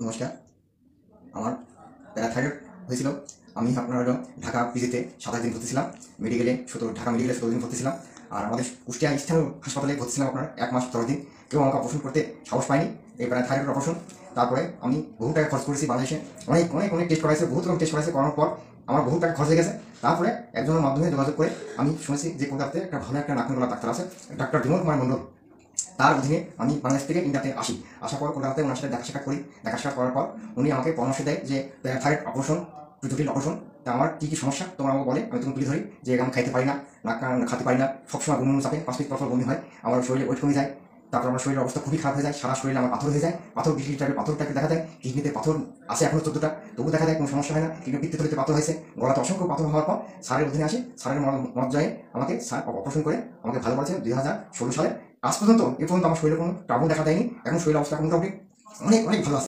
নমস্কার। আমার প্যারাথাইরয়েড হয়েছিল। আমি আপনার হলো ঢাকা পিজিতে 27 দিন ভর্তি ছিলাম। ঢাকা মেডিকেলে 17 দিন ভর্তি ছিলাম। আর আমাদের কুষ্টিয়া স্থানীয় হাসপাতালে ভর্তি ছিলাম আপনার 1 মাস 17 দিন। কেউ আমাকে অপারেশন করতে সাহস পায়নি, এই প্যারাথাইরয়েড অপারেশন। তারপরে আমি বহু টাকা খরচ করেছি বাংলাদেশে। অনেক অনেক অনেক টেস্ট করাইছে, বহুত রকম টেস্ট করাইছে। করানোর পর আমার বহু টাকা খরচ হয়ে গেছে। তারপরে একজনের মাধ্যমে যোগাযোগ করে আমি শুনেছি যে কলকাতাতে একটা ভালো একটা নাক গলা ডাক্তার আছে, ডাক্তার বিমল কুমার মণ্ডল। তার অধীনে আমি বাংলাদেশ থেকে ইন্ডিয়াতে আসি। আসার পর কলকাতাতে ওনার সাথে দেখা সাক্ষাৎ করি। দেখা সাক্ষাৎ করার পর উনি আমাকে পরামর্শ দেয় যে থাইরয়েড অপারেশন জটিল অপারেশন। তা আমার কী কী সমস্যা তোমরা আমাকে বলে, আমি তখন তুলে ধরি যে আমি খাইতে পারি না, খাতে পারি না, সবসময় বমি চাপে, 5 মিনিট পর বমি হয়, আমার শরীরে ওয়েট কমে যায়। তারপর আমার শরীরের অবস্থা খুবই খারাপ হয়ে যায়, সারা শরীরে আমার পাথর হয়ে যায়, পাথর বিক্রি টাইপের পাথরটাকে দেখা যায়। কিডনিতে পাথর আছে এখনো 14টা, তবু দেখা যায় কোনো সমস্যা হয় না। কিন্তু পিত্তথলিতে পাথর হয়েছে, গলাতে অসংখ্য পাথর হওয়ার পর স্যারের অধীনে আসে। স্যারের মজ্জায় আমাকে স্যার অপারেশন করে আমাকে ভালো করেছে 2016 সালে। আজ পর্যন্ত আমার শরীরে কোনো ট্রাবল দেখা দেয়নি। এখন শরীরের অবস্থা মোটামুটি অনেক অনেক ভালো আছে।